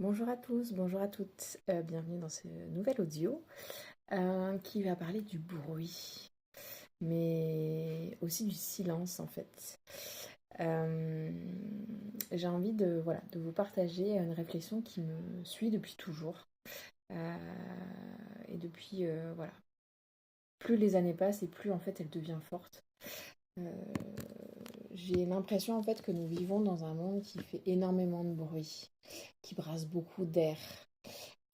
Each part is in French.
Bonjour à tous, bonjour à toutes, bienvenue dans ce nouvel audio qui va parler du bruit, mais aussi du silence en fait. Euh, j'ai envie de vous partager une réflexion qui me suit depuis toujours. Euh, et depuis, plus les années passent et plus en fait elle devient forte. Euh, j'ai l'impression en fait que nous vivons dans un monde qui fait énormément de bruit, qui brasse beaucoup d'air,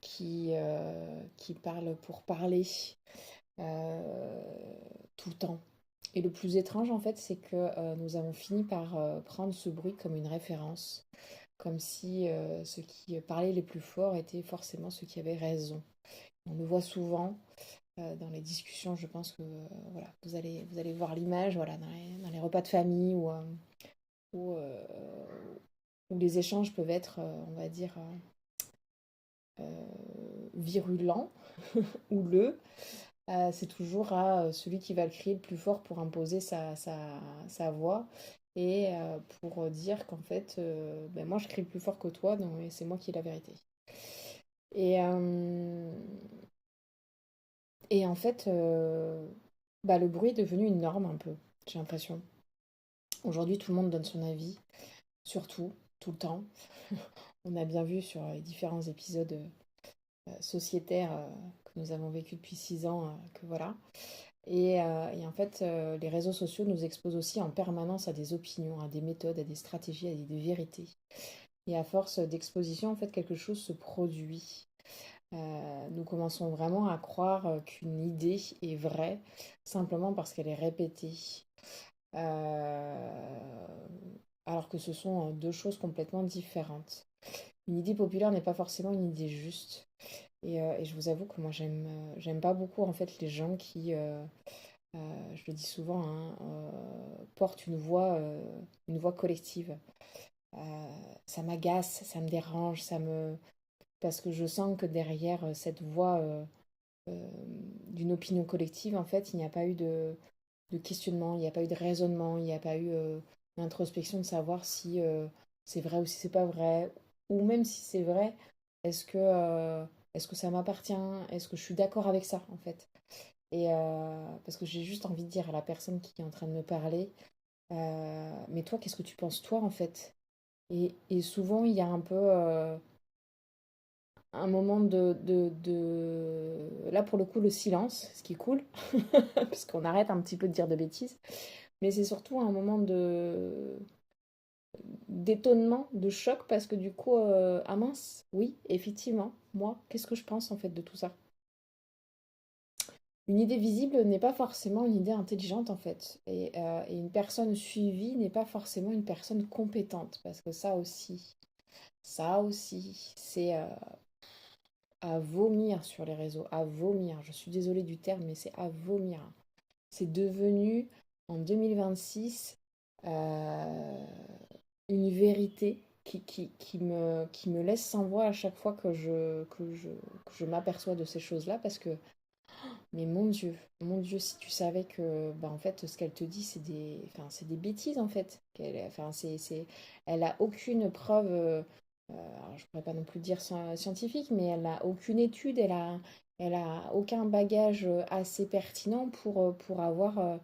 qui parle pour parler euh, tout le temps. Et le plus étrange, en fait, c'est que nous avons fini par prendre ce bruit comme une référence, comme si ceux qui parlaient les plus forts étaient forcément ceux qui avaient raison. On le voit souvent dans les discussions, je pense que voilà, vous allez voir l'image voilà, dans les repas de famille où, euh, où les échanges peuvent être, on va dire, virulents, houleux. C'est toujours à celui qui va le crier le plus fort pour imposer sa voix et pour dire qu'en fait, ben moi je crie plus fort que toi, donc et c'est moi qui ai la vérité. Et, euh, et en fait, bah, le bruit est devenu une norme un peu, j'ai l'impression. Aujourd'hui, tout le monde donne son avis, surtout, tout le temps. On a bien vu sur les différents épisodes sociétaires que nous avons vécu depuis 6 ans que voilà. Et en fait, les réseaux sociaux nous exposent aussi en permanence à des opinions, à des méthodes, à des stratégies, à des vérités. Et à force d'exposition, en fait, quelque chose se produit. Nous commençons vraiment à croire qu'une idée est vraie simplement parce qu'elle est répétée. Euh, Alors que ce sont deux choses complètement différentes. Une idée populaire n'est pas forcément une idée juste. Et je vous avoue que moi, j'aime pas beaucoup en fait les gens qui je le dis souvent, hein, porte une voix collective. Ça m'agace, ça me dérange, parce que je sens que derrière cette voix euh, d'une opinion collective, en fait, il n'y a pas eu de questionnement, il n'y a pas eu de raisonnement, il n'y a pas eu d'introspection de savoir si c'est vrai ou si c'est pas vrai, ou même si c'est vrai, est-ce que, euh, est-ce que ça m'appartient, est-ce que je suis d'accord avec ça, en fait. Parce que j'ai juste envie de dire à la personne qui est en train de me parler, mais toi, qu'est-ce que tu penses, toi, en fait? Et souvent, il y a un peu un moment Là, pour le coup, le silence, ce qui est cool, parce qu'on arrête un petit peu de dire de bêtises, mais c'est surtout un moment d'étonnement, de choc, parce que du coup, ah mince, oui, effectivement, moi, qu'est-ce que je pense, en fait, de tout ça? Une idée visible n'est pas forcément une idée intelligente en fait. Et une personne suivie n'est pas forcément une personne compétente. Parce que ça aussi, c'est à vomir sur les réseaux, à vomir. Je suis désolée du terme, mais c'est à vomir. C'est devenu, en 2026, euh, une vérité qui me laisse sans voix à chaque fois que je m'aperçois de ces choses-là. Parce que mais mon Dieu, si tu savais que, bah, en fait, ce qu'elle te dit, enfin, c'est des bêtises, en fait. Enfin, elle a aucune preuve, alors je pourrais pas non plus dire scientifique, mais elle a aucune étude, elle a aucun bagage assez pertinent pour avoir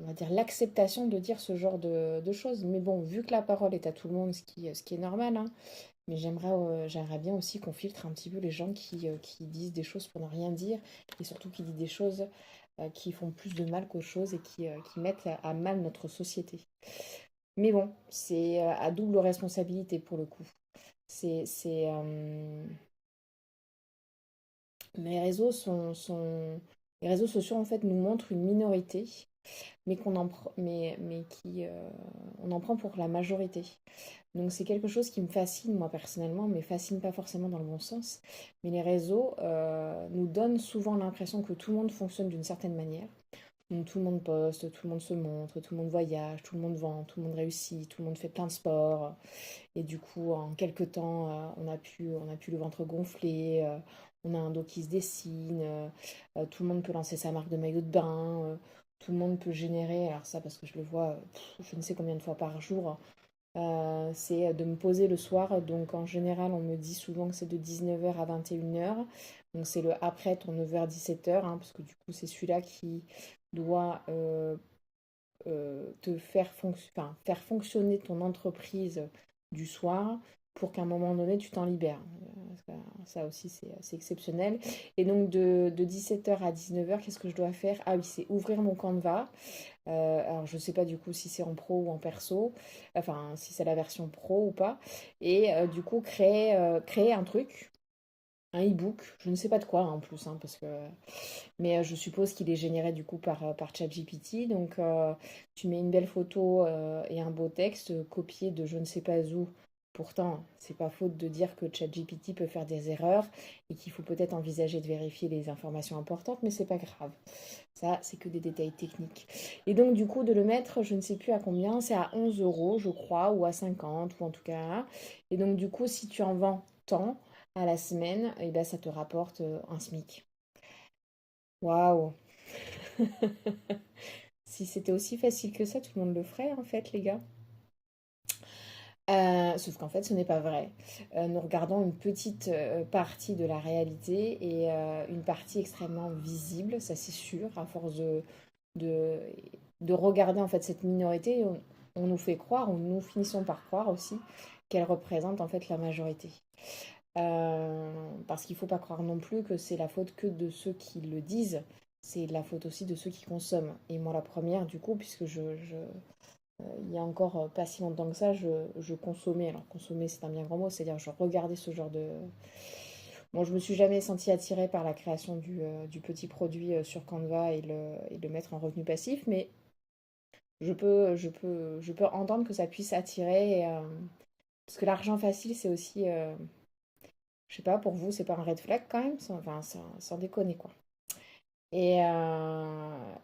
on va dire, l'acceptation de dire ce genre de choses. Mais bon, vu que la parole est à tout le monde, ce qui est normal, hein, mais j'aimerais bien aussi qu'on filtre un petit peu les gens qui disent des choses pour ne rien dire et surtout qui disent des choses qui font plus de mal qu'autre chose et qui mettent à mal notre société. Mais bon, c'est à double responsabilité pour le coup. C'est les réseaux les réseaux sociaux en fait nous montrent une minorité mais on en prend pour la majorité. Donc c'est quelque chose qui me fascine moi personnellement, mais fascine pas forcément dans le bon sens. Mais les réseaux nous donnent souvent l'impression que tout le monde fonctionne d'une certaine manière. Donc tout le monde poste, tout le monde se montre, tout le monde voyage, tout le monde vend, tout le monde réussit, tout le monde fait plein de sports. Et du coup, en quelques temps, on a pu le ventre gonflé, on a un dos qui se dessine, tout le monde peut lancer sa marque de maillot de bain, tout le monde peut générer, alors ça parce que je le vois je ne sais combien de fois par jour, C'est de me poser le soir. Donc en général, on me dit souvent que c'est de 19h à 21h. Donc c'est le après ton 9h-17h, parce que du coup, c'est celui-là qui doit te faire fonctionner ton entreprise du soir pour qu'à un moment donné, tu t'en libères. Ça aussi, c'est exceptionnel. Et donc, de 17h à 19h, qu'est-ce que je dois faire? Ah oui, c'est ouvrir mon Canva. Alors, je ne sais pas du coup si c'est en pro ou en perso, enfin, si c'est la version pro ou pas. Et du coup, créer un truc, un e-book, je ne sais pas de quoi en plus, parce que mais je suppose qu'il est généré du coup par ChatGPT. Donc tu mets une belle photo et un beau texte copié de je ne sais pas où. Pourtant, c'est pas faute de dire que ChatGPT peut faire des erreurs et qu'il faut peut-être envisager de vérifier les informations importantes, mais c'est pas grave. Ça, c'est que des détails techniques. Et donc, du coup, de le mettre, je ne sais plus à combien, c'est à 11 euros, je crois, ou à 50, ou en tout cas. Et donc, du coup, si tu en vends tant à la semaine, et ben, ça te rapporte un SMIC. Waouh! Si c'était aussi facile que ça, tout le monde le ferait en fait, les gars. Sauf qu'en fait, ce n'est pas vrai. Nous regardons une petite partie de la réalité et une partie extrêmement visible, ça c'est sûr, à force de, de regarder en fait cette minorité, on nous fait croire, ou nous finissons par croire aussi, qu'elle représente en fait la majorité. Parce qu'il ne faut pas croire non plus que c'est la faute que de ceux qui le disent, c'est la faute aussi de ceux qui consomment. Et moi la première du coup, puisque il y a encore pas si longtemps que ça, je consommais, alors consommer c'est un bien grand mot, c'est-à-dire je regardais ce genre de... Bon, je me suis jamais sentie attirée par la création du petit produit sur Canva et le mettre en revenu passif, mais je peux entendre que ça puisse attirer, parce que l'argent facile c'est aussi... je sais pas, pour vous, c'est pas un red flag quand même? Enfin, sans déconner, quoi. Et, euh,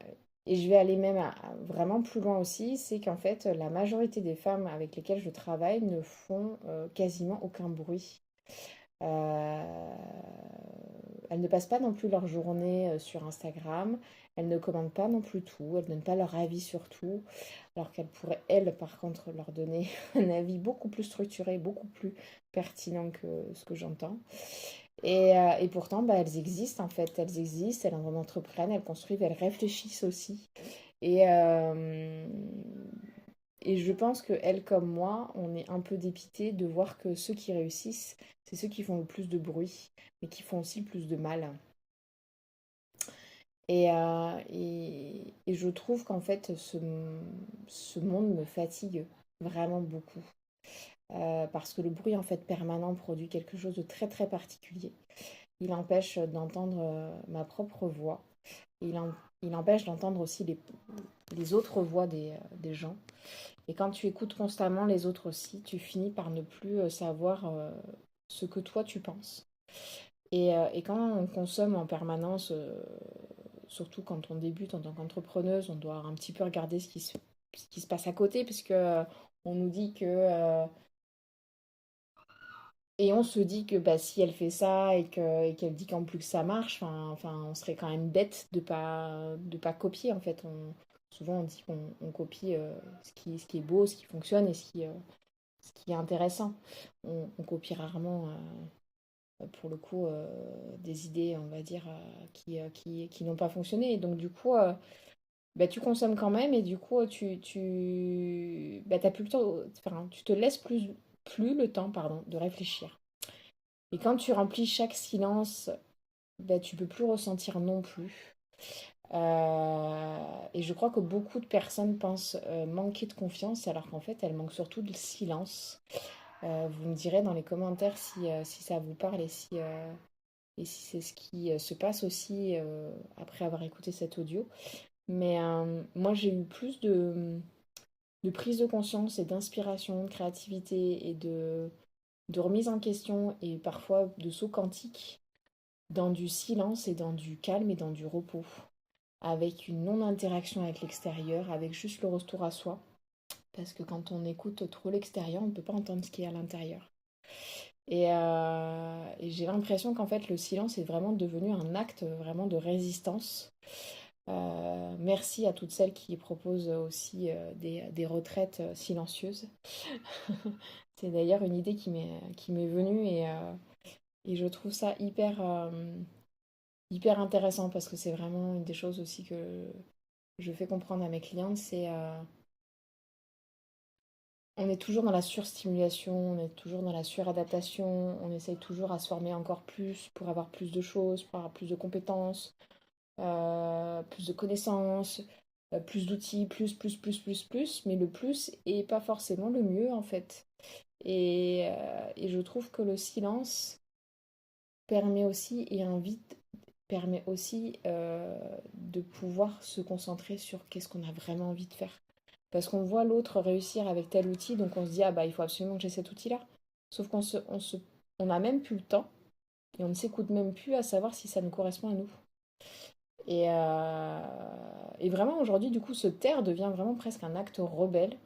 et je vais aller même vraiment plus loin aussi, c'est qu'en fait, la majorité des femmes avec lesquelles je travaille ne font quasiment aucun bruit. Euh, Elles ne passent pas non plus leur journée sur Instagram, elles ne commentent pas non plus tout, elles ne donnent pas leur avis sur tout, alors qu'elles pourraient, elles, par contre, leur donner un avis beaucoup plus structuré, beaucoup plus pertinent que ce que j'entends. Et pourtant, bah, elles existent en fait, elles existent, elles en entreprennent, elles construisent, elles réfléchissent aussi. Et, euh, et je pense que elles comme moi, on est un peu dépité de voir que ceux qui réussissent, c'est ceux qui font le plus de bruit, mais qui font aussi le plus de mal. Et je trouve qu'en fait, ce monde me fatigue vraiment beaucoup. Parce que le bruit en fait permanent produit quelque chose de très très particulier. Il empêche d'entendre ma propre voix. Il, en- il empêche d'entendre aussi les autres voix des gens. Et quand tu écoutes constamment les autres aussi, tu finis par ne plus savoir ce que toi tu penses. Et quand on consomme en permanence, surtout quand on débute en tant qu'entrepreneuse, on doit un petit peu regarder ce qui se passe à côté, puisque on nous dit que et on se dit que bah, si elle fait ça et qu'elle dit qu'en plus que ça marche, on serait quand même bête de pas copier en fait. Souvent on dit qu'on copie ce qui est beau, ce qui fonctionne et ce qui est intéressant. On copie rarement pour le coup des idées, on va dire, qui n'ont pas fonctionné. Et donc du coup, bah, tu consommes quand même et du coup t'as plus le temps, enfin, tu te laisses plus le temps, pardon, de réfléchir. Et quand tu remplis chaque silence, bah, tu peux plus ressentir non plus. Et je crois que beaucoup de personnes pensent manquer de confiance, alors qu'en fait, elles manquent surtout de silence. Vous me direz dans les commentaires si ça vous parle et si c'est ce qui se passe aussi après avoir écouté cet audio. Mais moi, j'ai eu plus de prise de conscience et d'inspiration, de créativité et de remise en question et parfois de saut quantique dans du silence et dans du calme et dans du repos, avec une non-interaction avec l'extérieur, avec juste le retour à soi. Parce que quand on écoute trop l'extérieur, on ne peut pas entendre ce qui est à l'intérieur. Et j'ai l'impression qu'en fait, le silence est vraiment devenu un acte vraiment de résistance. Merci à toutes celles qui proposent aussi des retraites silencieuses. C'est d'ailleurs une idée qui m'est venue et je trouve ça hyper intéressant parce que c'est vraiment une des choses aussi que je fais comprendre à mes clientes, c'est on est toujours dans la surstimulation, on est toujours dans la suradaptation, on essaye toujours à se former encore plus pour avoir plus de choses, pour avoir plus de compétences, plus de connaissances, plus d'outils, plus, mais le plus est pas forcément le mieux en fait. Et je trouve que le silence permet aussi et invite, permet aussi de pouvoir se concentrer sur qu'est-ce qu'on a vraiment envie de faire. Parce qu'on voit l'autre réussir avec tel outil, donc on se dit, ah bah il faut absolument que j'ai cet outil-là. Sauf on n'a même plus le temps et on ne s'écoute même plus à savoir si ça nous correspond à nous. Et vraiment aujourd'hui, du coup, se taire devient vraiment presque un acte rebelle.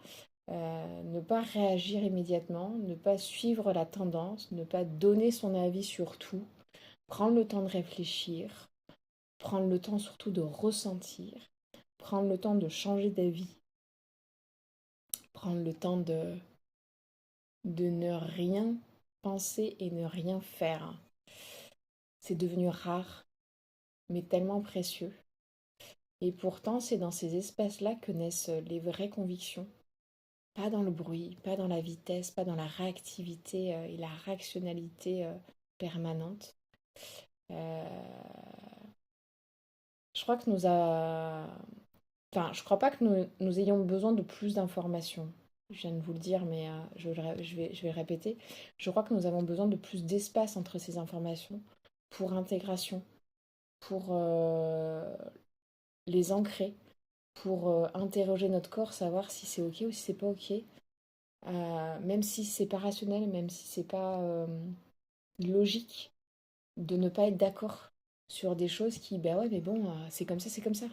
Ne pas réagir immédiatement, ne pas suivre la tendance, ne pas donner son avis sur tout, prendre le temps de réfléchir, prendre le temps surtout de ressentir, prendre le temps de changer d'avis, prendre le temps de ne rien penser et ne rien faire. C'est devenu rare, mais tellement précieux. Et pourtant, c'est dans ces espaces-là que naissent les vraies convictions. Pas dans le bruit, pas dans la vitesse, pas dans la réactivité et la réactionnalité permanente. Euh, je crois que Enfin, je crois pas que nous ayons besoin de plus d'informations. Je viens de vous le dire, mais je vais le répéter. Je crois que nous avons besoin de plus d'espace entre ces informations pour intégration, pour les ancrer, pour interroger notre corps, savoir si c'est ok ou si c'est pas ok. Même si c'est pas rationnel, même si c'est pas logique, de ne pas être d'accord sur des choses qui, ben ouais, mais bon, c'est comme ça, c'est comme ça.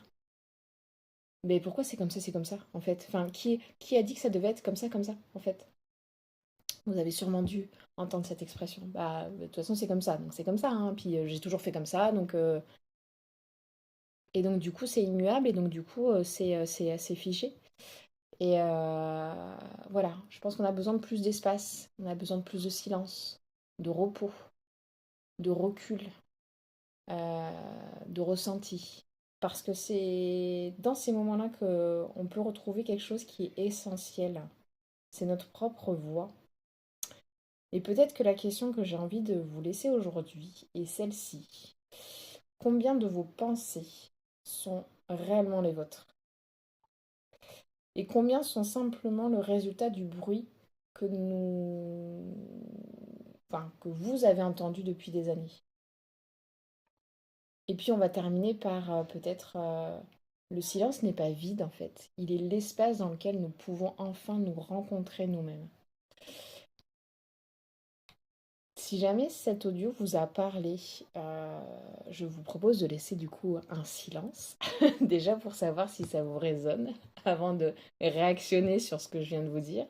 Mais pourquoi c'est comme ça, en fait? Enfin, qui a dit que ça devait être comme ça, en fait? Vous avez sûrement dû entendre cette expression. Bah, de toute façon, c'est comme ça, donc c'est comme ça, hein. Puis j'ai toujours fait comme ça, donc... Et donc, du coup, c'est immuable, et donc, du coup, c'est assez figé. Et voilà, je pense qu'on a besoin de plus d'espace, on a besoin de plus de silence, de repos, de recul, euh, de ressenti. Parce que c'est dans ces moments-là qu'on peut retrouver quelque chose qui est essentiel. C'est notre propre voix. Et peut-être que la question que j'ai envie de vous laisser aujourd'hui est celle-ci. Combien de vos pensées sont réellement les vôtres? Et combien sont simplement le résultat du bruit que enfin, que vous avez entendu depuis des années? Et puis on va terminer par peut-être le silence n'est pas vide en fait. Il est l'espace dans lequel nous pouvons enfin nous rencontrer nous-mêmes. Si jamais cet audio vous a parlé, je vous propose de laisser du coup un silence, déjà pour savoir si ça vous résonne, avant de réactionner sur ce que je viens de vous dire.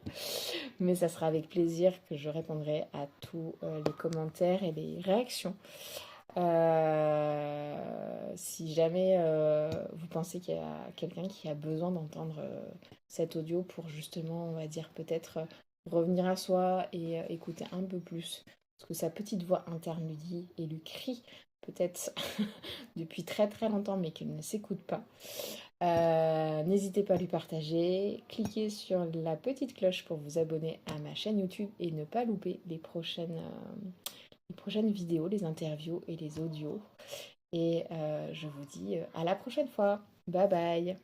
Mais ça sera avec plaisir que je répondrai à tous les commentaires et les réactions. Si jamais vous pensez qu'il y a quelqu'un qui a besoin d'entendre cet audio pour justement, on va dire, peut-être revenir à soi et écouter un peu plus ce que sa petite voix interne lui dit et lui crie, peut-être depuis très très longtemps, mais qu'il ne s'écoute pas. N'hésitez pas à lui partager, cliquez sur la petite cloche pour vous abonner à ma chaîne YouTube et ne pas louper les prochaines vidéos, les interviews et les audios. Et je vous dis à la prochaine fois. Bye bye.